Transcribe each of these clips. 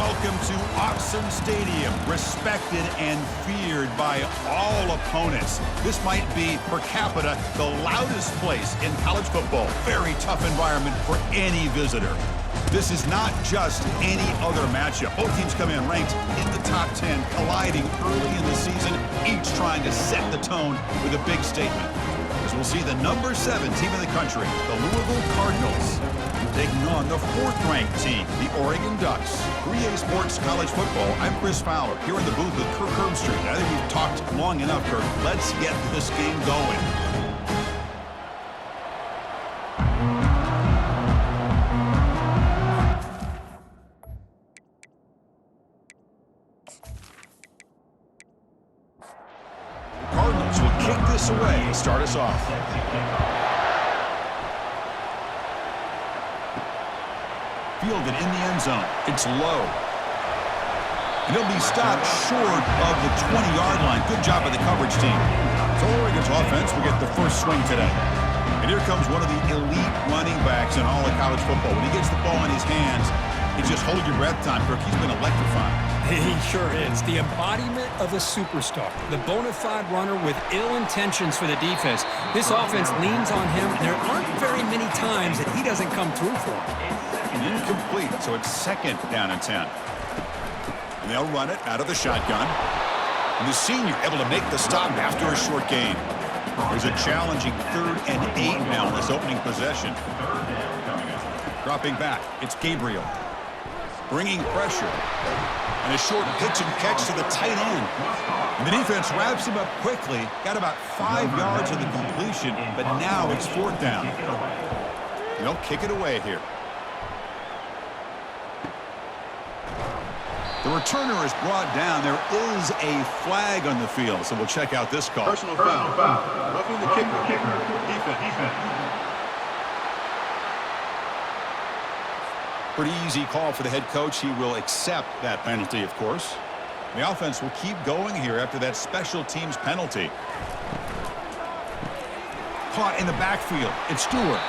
welcome to Autzen Stadium, respected and feared by all opponents. This might be, per capita, the loudest place in college football. Very tough environment for any visitor. This is not just any other matchup. Both teams come in ranked in the top 10, colliding early in the season, each trying to set the tone with a big statement. As we'll see the number 7 team in the country, the Louisville Cardinals, taking on the 4th-ranked team, the Oregon Ducks. 3A Sports College Football, I'm Chris Fowler, here in the booth with Kirk Herbstreit. I think we've talked long enough, Kirk. Let's get this game going. Cardinals will kick this away and start us off. Fielded in the end zone. It's low. And he'll be stopped short of the 20-yard line. Good job by the coverage team. So Oregon's offense will get the first swing today. And here comes one of the elite running backs in all of college football. When he gets the ball in his hands, it's just hold your breath time, Kirk. He's been electrifying. He sure is. The embodiment of a superstar. The bona fide runner with ill intentions for the defense. This offense leans on him, and there aren't very many times that he doesn't come through for him. Incomplete, so it's 2nd down and 10. And they'll run it out of the shotgun. And the senior able to make the stop after a short gain. There's a challenging 3rd and 8 now in this opening possession. Dropping back, it's Gabriel. Bringing pressure. And a short pitch and catch to the tight end. And the defense wraps him up quickly. Got about 5 yards of the completion, but now it's 4th down. And they'll kick it away here. The returner is brought down. There is a flag on the field, so we'll check out this call. Personal foul. Roughing the kicker. Defense. Pretty easy call for the head coach. He will accept that penalty, of course. The offense will keep going here after that special teams penalty. Caught in the backfield. It's Stewart.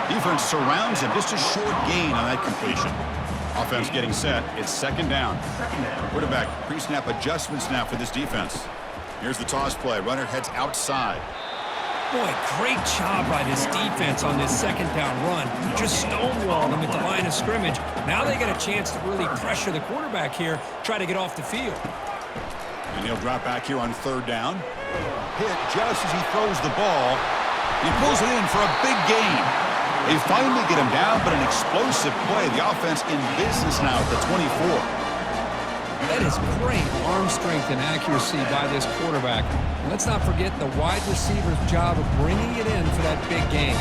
Defense surrounds him. Just a short gain on that completion. Offense getting set. It's 2nd down. Quarterback pre-snap adjustments now for this defense. Here's the toss play. Runner heads outside. Boy, great job by this defense on this 2nd down run. Just stonewalled him at the line of scrimmage. Now they get a chance to really pressure the quarterback here, try to get off the field. And he'll drop back here on 3rd down. Hit just as he throws the ball. He pulls it in for a big gain. They finally get him down, but an explosive play. The offense in business now at the 24. That is great arm strength and accuracy by this quarterback. And let's not forget the wide receiver's job of bringing it in for that big game.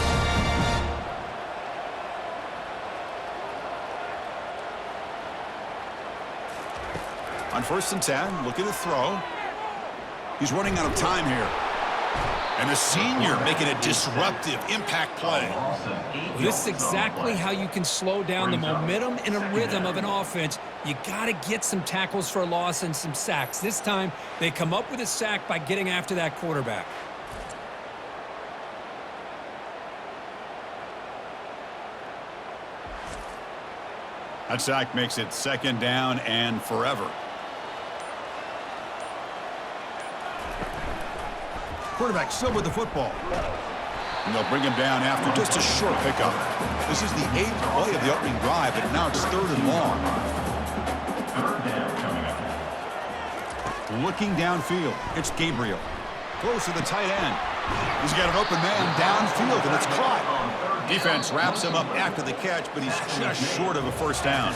On 1st and 10, look at the throw. He's running out of time here. And the senior making a disruptive impact play. This is exactly how you can slow down the momentum and a rhythm of an offense. You got to get some tackles for a loss and some sacks. This time, they come up with a sack by getting after that quarterback. That sack makes it 2nd down and forever. Quarterback still with the football. And they'll bring him down after just a short pickup. This is the 8th play of the opening drive, but now it's 3rd and long. Looking downfield, it's Gabriel. Close to the tight end. He's got an open man downfield, and it's caught. Defense wraps him up after the catch, but he's just short of a 1st down.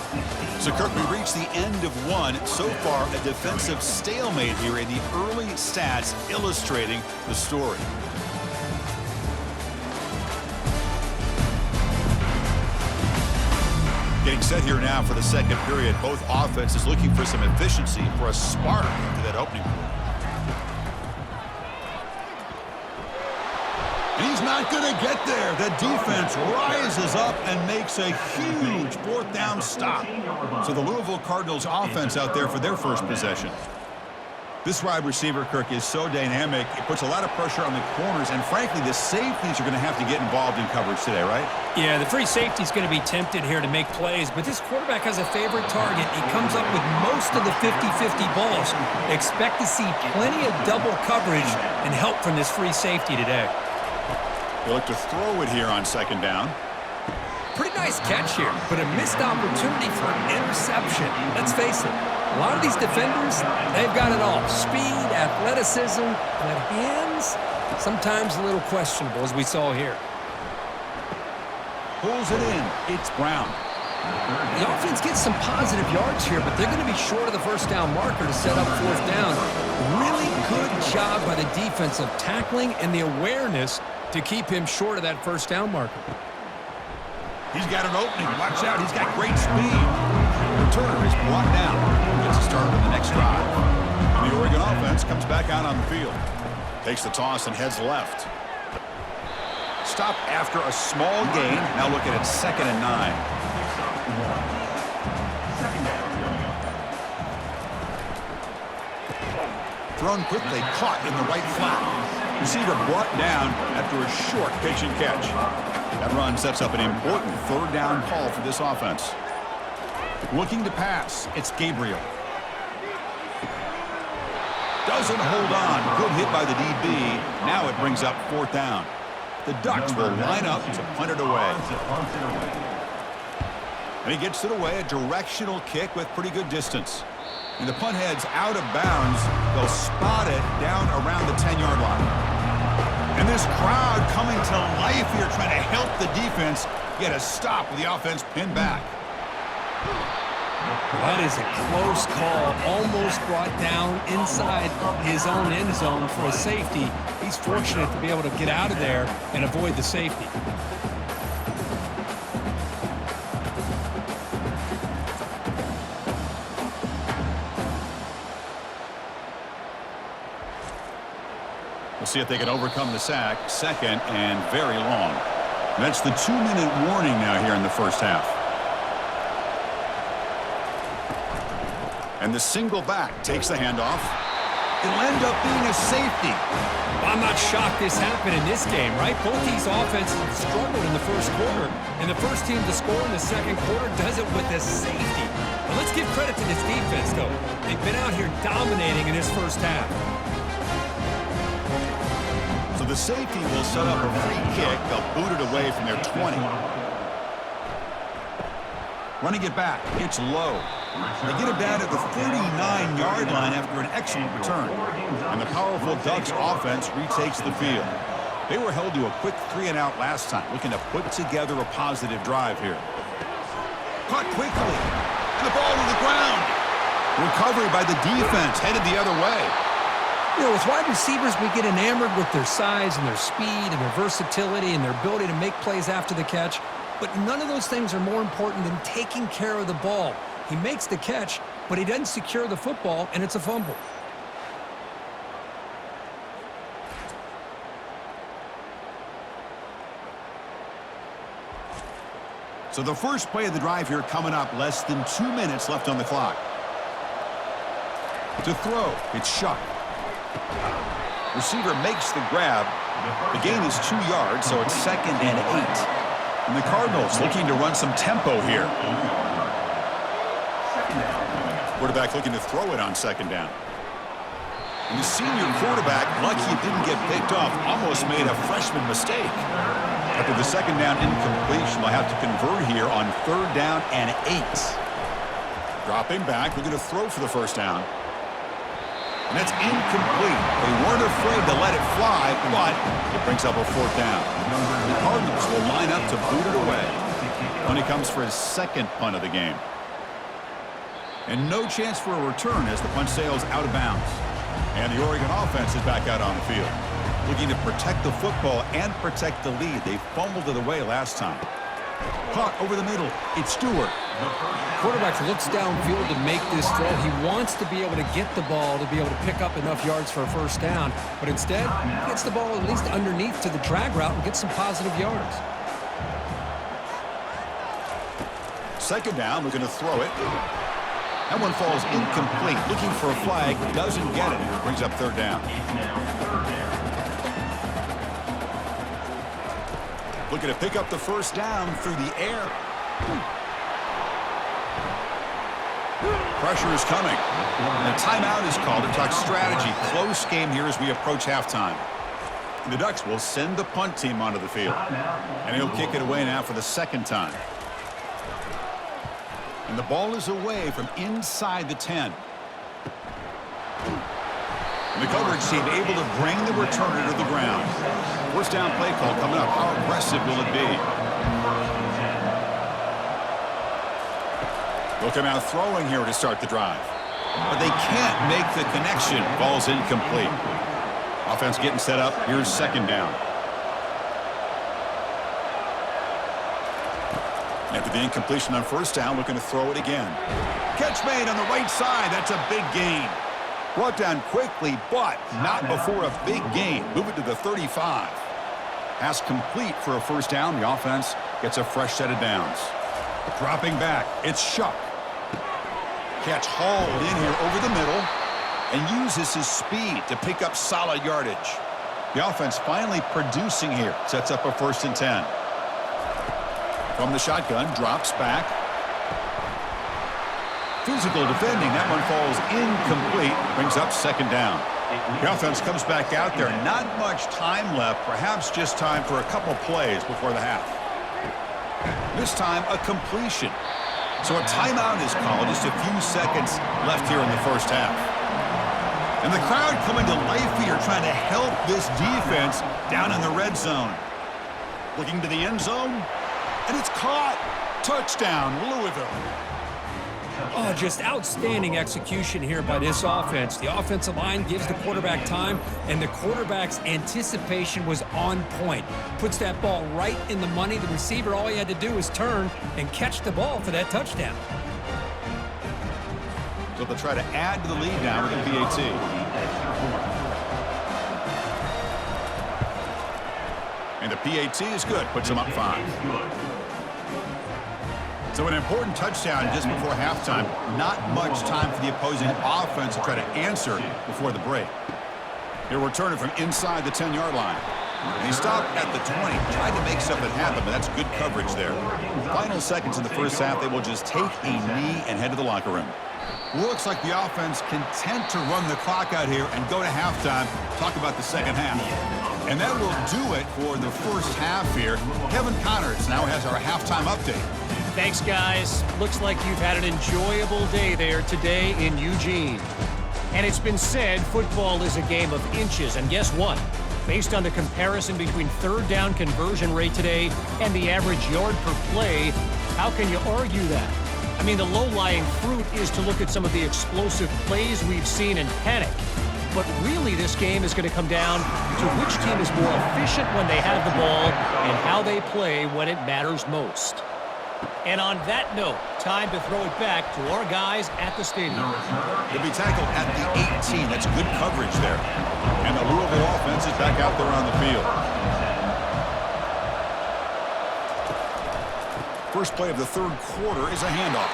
So, Kirk, we reached the end of one. So far, a defensive stalemate here in the early stats illustrating the story. Getting set here now for the 2nd period. Both offenses looking for some efficiency for a spark to that opening quarter. He's not going to get there. The defense rises up and makes a huge 4th down stop. So the Louisville Cardinals offense out there for their first possession. This wide receiver, Kirk, is so dynamic. It puts a lot of pressure on the corners, and frankly, the safeties are going to have to get involved in coverage today, right? Yeah, the free safety is going to be tempted here to make plays, but this quarterback has a favorite target. He comes up with most of the 50-50 balls. Expect to see plenty of double coverage and help from this free safety today. They look to throw it here on second down. Pretty nice catch here, but a missed opportunity for an interception. Let's face it, a lot of these defenders, they've got it all. Speed, athleticism, but hands, sometimes a little questionable, as we saw here. Pulls it in. It's Brown. The offense gets some positive yards here, but they're going to be short of the first down marker to set up fourth down. Really good job by the defense of tackling and the awareness to keep him short of that first down marker. He's got an opening. Watch out. He's got great speed. Returner is brought down. Gets a start on the next drive. And the Oregon offense comes back out on the field. Takes the toss and heads left. Stop after a small gain. Now looking at 2nd and 9. Thrown quickly, caught in the right flat. Receiver brought down after a short pitch and catch. That run sets up an important third down call for this offense. Looking to pass, it's Gabriel. Doesn't hold on. Good hit by the DB. Now it brings up fourth down. The Ducks will line up to punt it away. And he gets it away, a directional kick with pretty good distance. And the punt heads out of bounds. They'll spot it down around the 10-yard line. And this crowd coming to life here, trying to help the defense get a stop with the offense pinned back. That is a close call. Almost brought down inside his own end zone for a safety. He's fortunate to be able to get out of there and avoid the safety. We'll see if they can overcome the sack. 2nd and very long. That's the 2-minute warning now here in the first half. And the single back takes the handoff. It'll end up being a safety. I'm not shocked this happened in this game, right? Both these offenses have struggled in the first quarter, and the first team to score in the second quarter does it with a safety. Now let's give credit to this defense, though. They've been out here dominating in this first half. So the safety will set up a free kick. They'll boot it away from their 20. Running it back, it's low. They get it down at the 49-yard line after an excellent return. And the powerful Ducks offense retakes the field. They were held to a quick 3-and-out last time, looking to put together a positive drive here. Caught quickly, and the ball to the ground. Recovery by the defense, headed the other way. You know, with wide receivers, we get enamored with their size and their speed and their versatility and their ability to make plays after the catch. But none of those things are more important than taking care of the ball. He makes the catch, but he doesn't secure the football, and it's a fumble. So the first play of the drive here coming up, less than 2 minutes left on the clock. To throw, it's Shuck. Receiver makes the grab. The gain is 2 yards, so it's 2nd and 8. And the Cardinals looking to run some tempo here. Quarterback looking to throw it on 2nd down. And the senior quarterback, lucky he didn't get picked off, almost made a freshman mistake. After the 2nd down incompletion, they'll have to convert here on 3rd down and 8. Dropping back, looking to throw for the first down. And that's incomplete. They weren't afraid to let it fly, but it brings up a 4th down. The Cardinals will line up to boot it away when he comes for his 2nd punt of the game. And no chance for a return as the punt sails out of bounds. And the Oregon offense is back out on the field, looking to protect the football and protect the lead. They fumbled it away last time. Caught over the middle. It's Stewart. Quarterback looks downfield to make this throw. He wants to be able to get the ball to be able to pick up enough yards for a first down. But instead, he gets the ball at least underneath to the drag route and gets some positive yards. 2nd down, looking to throw it. That one falls incomplete. Looking for a flag, doesn't get it. Brings up third down. Looking to pick up the first down through the air. Pressure is coming. And a timeout is called to talk strategy. Close game here as we approach halftime. The Ducks will send the punt team onto the field. And he'll kick it away now for the second time. And the ball is away from inside the 10. And the coverage team able to bring the returner to the ground. First down play call coming up. How aggressive will it be? They'll come out throwing here to start the drive. But they can't make the connection. Ball's incomplete. Offense getting set up. Here's second down. After the incompletion on first down, looking to throw it again. Catch made on the right side. That's a big gain. Brought down quickly, but not before a big gain. Move it to the 35. Pass complete for a first down. The offense gets a fresh set of downs. Dropping back, it's Shuck. Catch hauled in here over the middle and uses his speed to pick up solid yardage. The offense finally producing here. Sets up a 1st and 10. From the shotgun, drops back. Physical defending. That one falls incomplete. Brings up second down. The offense comes back out there. Not much time left. Perhaps just time for a couple plays before the half. This time, a completion. So a timeout is called. Just a few seconds left here in the first half. And the crowd coming to life here, trying to help this defense down in the red zone. Looking to the end zone. And it's caught. Touchdown, Louisville. Oh, just outstanding execution here by this offense. The offensive line gives the quarterback time, and the quarterback's anticipation was on point. Puts that ball right in the money. The receiver, all he had to do was turn and catch the ball for that touchdown. So they'll try to add to the lead now with the PAT. And the PAT is good. Puts them up 5. So an important touchdown just before halftime. Not much time for the opposing offense to try to answer before the break. He'll return it from inside the 10-yard line. And he stopped at the 20. Tried to make something happen, but that's good coverage there. Final seconds in the first half, they will just take a knee and head to the locker room. Looks like the offense content to run the clock out here and go to halftime. Talk about the second half. And that will do it for the first half here. Kevin Connors now has our halftime update. Thanks, guys. Looks like you've had an enjoyable day there today in Eugene. And it's been said football is a game of inches. And guess what? Based on the comparison between third down conversion rate today and the average yard per play, how can you argue that? I mean, the low-lying fruit is to look at some of the explosive plays we've seen and panic. But really, this game is going to come down to which team is more efficient when they have the ball and how they play when it matters most. And on that note, time to throw it back to our guys at the stadium. He'll be tackled at the 18. That's good coverage there. And the Louisville offense is back out there on the field. First play of the third quarter is a handoff.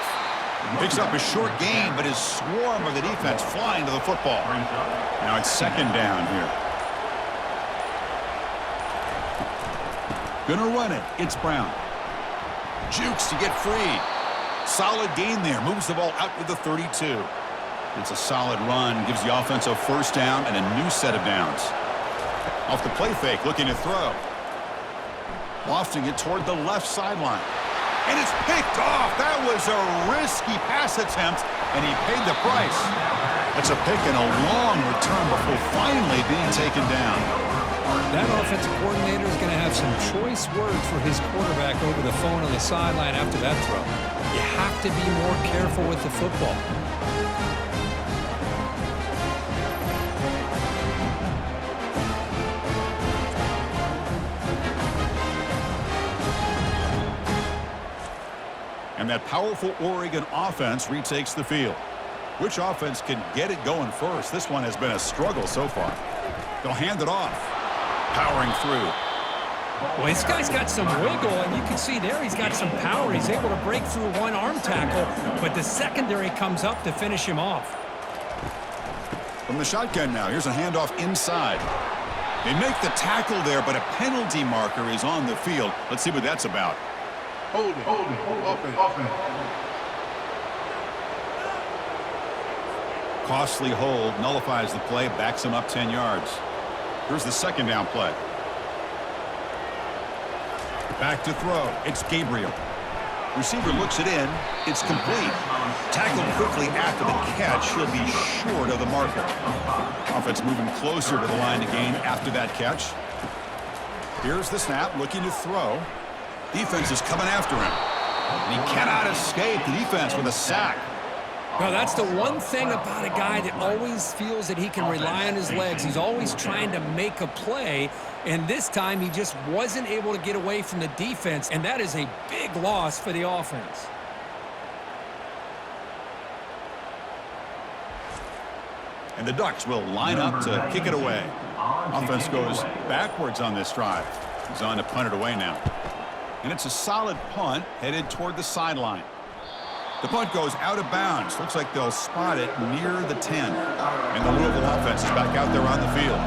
Picks up a short gain, but his swarm of the defense flying to the football. Now it's second down here. Gonna run it. It's Brown. Jukes to get free. Solid gain there. Moves the ball out to the 32. It's a solid run. Gives the offense a first down and a new set of downs. Off the play fake, looking to throw. Lofting it toward the left sideline. And it's picked off. That was a risky pass attempt, and he paid the price. That's a pick and a long return before finally being taken down. That offensive coordinator is going to have some choice words for his quarterback over the phone on the sideline after that throw. You have to be more careful with the football. And that powerful Oregon offense retakes the field. Which offense can get it going first? This one has been a struggle so far. They'll hand it off. Powering through. Well, this guy's got some wiggle, and you can see there he's got some power. He's able to break through one arm tackle, but the secondary comes up to finish him off. From the shotgun now, here's a handoff inside. They make the tackle there, but a penalty marker is on the field. Let's see what that's about. Hold it. Offense. Costly hold, nullifies the play, backs him up 10 yards. Here's the second down play. Back to throw. It's Gabriel. Receiver looks it in. It's complete. Tackled quickly after the catch. He'll be short of the marker. Offense moving closer to the line to gain after that catch. Here's the snap, looking to throw. Defense is coming after him. And he cannot escape the defense with a sack. Well, that's the one thing about a guy that always feels that he can rely on his legs. He's always trying to make a play, and this time he just wasn't able to get away from the defense, and that is a big loss for the offense. And the Ducks will line up to kick it away. Offense goes backwards on this drive. He's on to punt it away now. And it's a solid punt headed toward the sideline. The punt goes out of bounds. Looks like they'll spot it near the 10. And the Louisville offense is back out there on the field.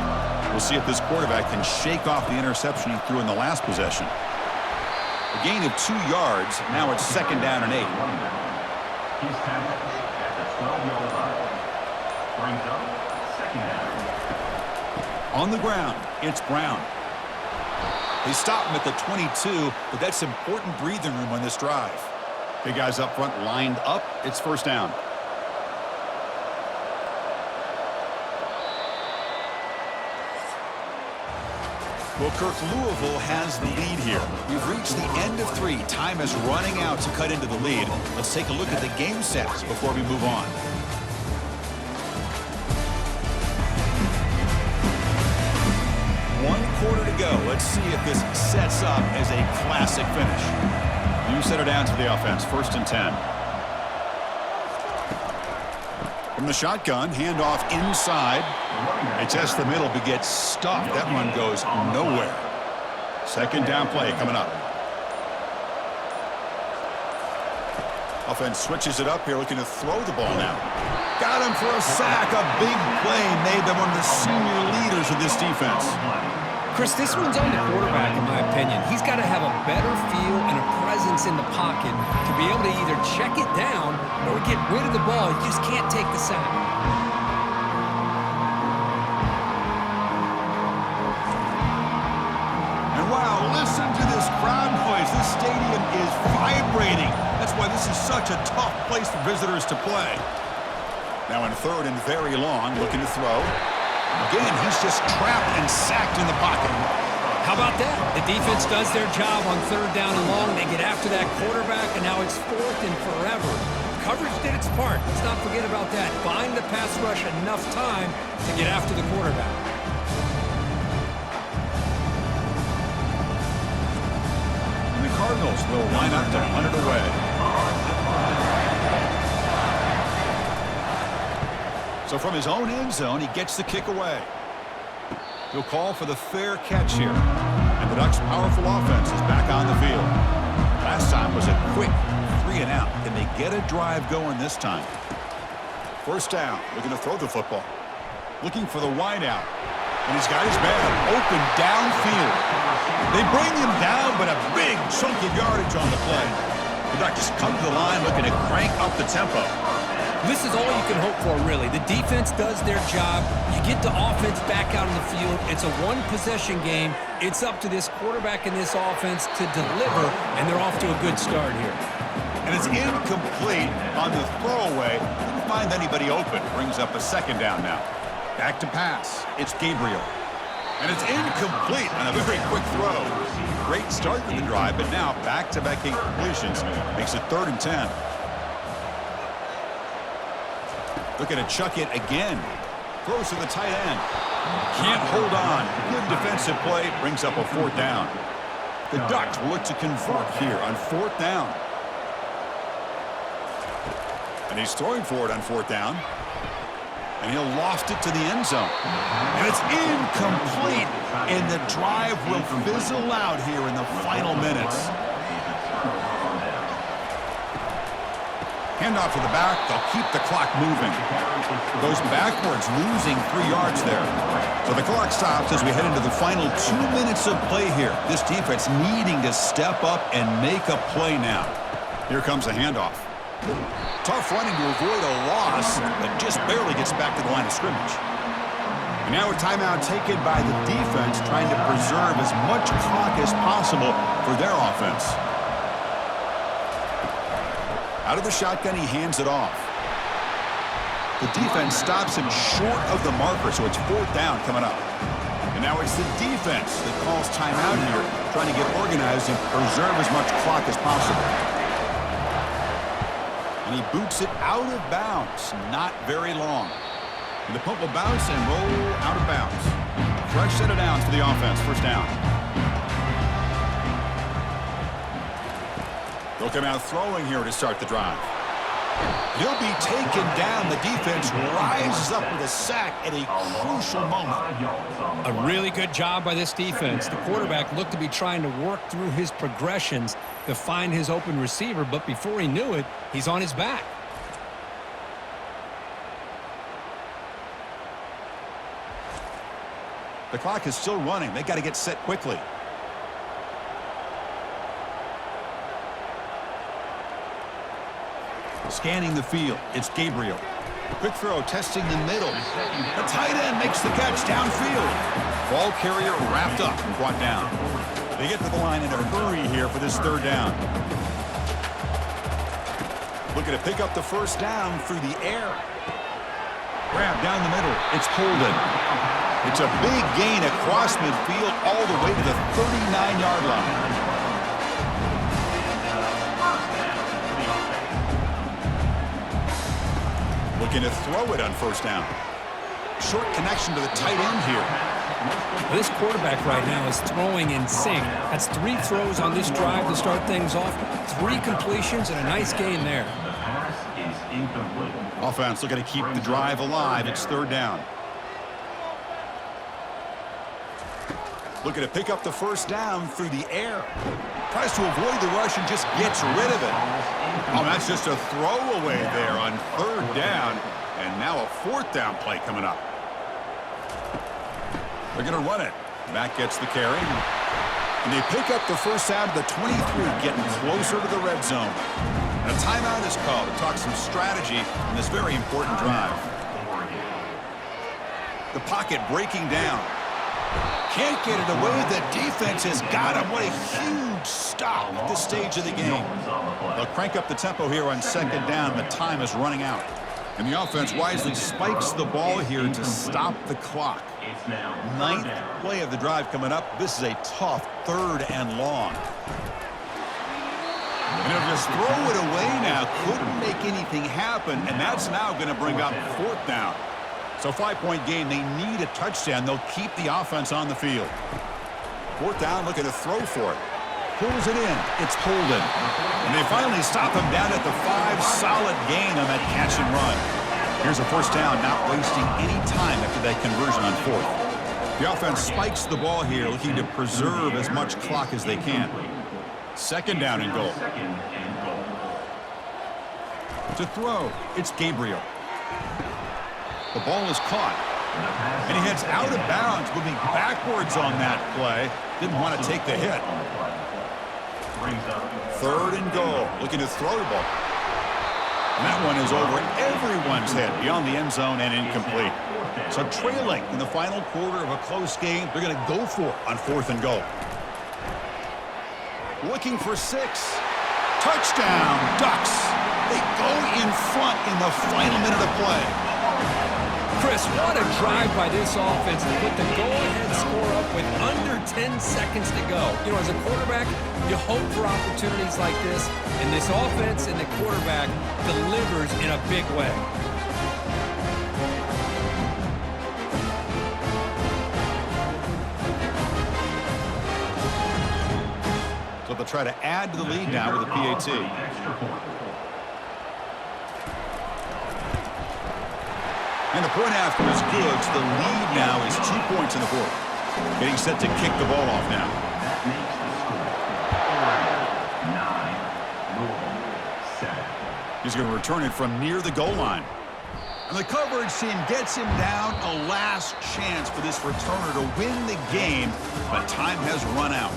We'll see if this quarterback can shake off the interception he threw in the last possession. A gain of 2 yards. Now it's second down and 8. He's tackled at the 12-yard line. Brings up second down. On the ground, it's Brown. They stop him at the 22, but that's important breathing room on this drive. Big guys up front lined up. It's first down. Well, Kirk, Louisville has the lead here. We've reached the end of 3. Time is running out to cut into the lead. Let's take a look at the game sets before we move on. One quarter to go. Let's see if this sets up as a classic finish. New setter down to the offense. First and 10. From the shotgun, handoff inside. They test the middle, but gets stuffed. That one goes nowhere. Second down play coming up. Offense switches it up here, looking to throw the ball now. Got him for a sack. A big play made them one of the senior leaders of this defense. Chris, this one's on the quarterback, in my opinion. He's got to have a better feel and a presence in the pocket to be able to either check it down or get rid of the ball. He just can't take the sack. And wow, listen to this crowd noise. This stadium is vibrating. That's why this is such a tough place for visitors to play. Now in third and very long, looking to throw. Again, he's just trapped and sacked in the pocket. How about that? The defense does their job on third down and long. They get after that quarterback, and now it's fourth and forever. Coverage did its part. Let's not forget about that. Buying the pass rush enough time to get after the quarterback. And the Cardinals will line up to punt it away. So from his own end zone, he gets the kick away. He'll call for the fair catch here. And the Ducks' powerful offense is back on the field. Last time was a quick 3 and out. Can they get a drive going this time? First down, looking to throw the football. Looking for the wide out. And he's got his man open downfield. They bring him down, but a big chunk of yardage on the play. The Ducks come to the line looking to crank up the tempo. This is all you can hope for, really. The defense does their job. You get the offense back out on the field. It's a one-possession game. It's up to this quarterback and this offense to deliver, and they're off to a good start here. And it's incomplete on the throwaway. Didn't find anybody open. Brings up a second down now. Back to pass. It's Gabriel. And it's incomplete on a very quick throw. Great start to the drive, but now back-to-back completions. Makes it 3rd and 10. Looking to chuck it again. Throws to the tight end. Can't hold on. Good defensive play. Brings up a 4th down. The Ducks will look to convert here on 4th down. And he's throwing for it on 4th down. And he'll loft it to the end zone. And it's incomplete. And the drive will fizzle out here in the final minutes. Handoff to the back. They'll keep the clock moving. Goes backwards, losing 3 yards there. So the clock stops as we head into the final 2 minutes of play here. This defense needing to step up and make a play now. Here comes a handoff. Tough running to avoid a loss, but just barely gets back to the line of scrimmage. And now a timeout taken by the defense, trying to preserve as much clock as possible for their offense. Out of the shotgun, he hands it off. The defense stops him short of the marker, so it's 4th down coming up. And now it's the defense that calls timeout here, trying to get organized and preserve as much clock as possible. And he boots it out of bounds, not very long. And the pump will bounce and roll out of bounds. Fresh set of downs for the offense, 1st down. They'll come out throwing here to start the drive. He'll be taken down. The defense rises up with a sack at a crucial moment. A really good job by this defense. The quarterback looked to be trying to work through his progressions to find his open receiver, but before he knew it, he's on his back. The clock is still running. They got to get set quickly. Scanning the field, it's Gabriel. Quick throw, testing the middle. The tight end makes the catch downfield. Ball carrier wrapped up and brought down. They get to the line in a hurry here for this 3rd down. Looking to pick up the 1st down through the air. Grab down the middle, it's Holden. It's a big gain across midfield all the way to the 39-yard line. Looking to throw it on 1st down. Short connection to the tight end here. This quarterback right now is throwing in sync. That's 3 throws on this drive to start things off. 3 completions and a nice gain there. The pass is incomplete. Offense looking to keep the drive alive. It's 3rd down. Looking to pick up the 1st down through the air. Tries to avoid the rush and just gets rid of it. Oh, that's just a throwaway there on 3rd down. And now a 4th down play coming up. They're going to run it. Back gets the carry. And they pick up the 1st down to the 23, getting closer to the red zone. And a timeout is called to talk some strategy in this very important drive. The pocket breaking down. Can't get it away. The defense has got him. What a huge stop at this stage of the game. They'll crank up the tempo here on 2nd down. The time is running out. And the offense wisely spikes the ball here to stop the clock. 9th play of the drive coming up. This is a tough 3rd and long. And they'll just throw it away now. Couldn't make anything happen. And that's now going to bring up 4th down. So 5-point game, they need a touchdown. They'll keep the offense on the field. 4th down, looking to throw for it. Pulls it in. It's Holden. And they finally stop him down at the 5. Solid gain on that catch and run. Here's a 1st down, not wasting any time after that conversion on 4th. The offense spikes the ball here, looking to preserve as much clock as they can. 2nd down and goal. To throw, it's Gabriel. The ball is caught. And he heads out of bounds, moving backwards on that play. Didn't want to take the hit. 3rd and goal. Looking to throw the ball. And that one is over everyone's head, beyond the end zone and incomplete. So trailing in the final quarter of a close game, they're going to go for it on 4th and goal. Looking for 6. Touchdown, Ducks. They go in front in the final minute of play. Chris, what a drive by this offense to put the go-ahead score up with under 10 seconds to go. You know, as a quarterback, you hope for opportunities like this, and this offense and the quarterback delivers in a big way. So they'll try to add to the lead now with a PAT. And the point after is good, so the lead now is 2 points in the fourth. Getting set to kick the ball off now. That makes the score 9, Louisville 7. He's going to return it from near the goal line. And the coverage team gets him down. A last chance for this returner to win the game, but time has run out.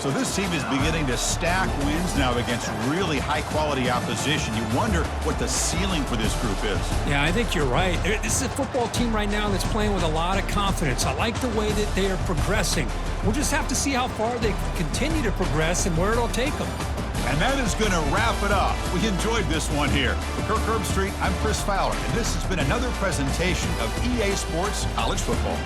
So this team is beginning to stack wins now against really high-quality opposition. You wonder what the ceiling for this group is. Yeah, I think you're right. This is a football team right now that's playing with a lot of confidence. I like the way that they are progressing. We'll just have to see how far they can continue to progress and where it'll take them. And that is going to wrap it up. We enjoyed this one here. For Kirk Herbstreit, I'm Chris Fowler, and this has been another presentation of EA Sports College Football.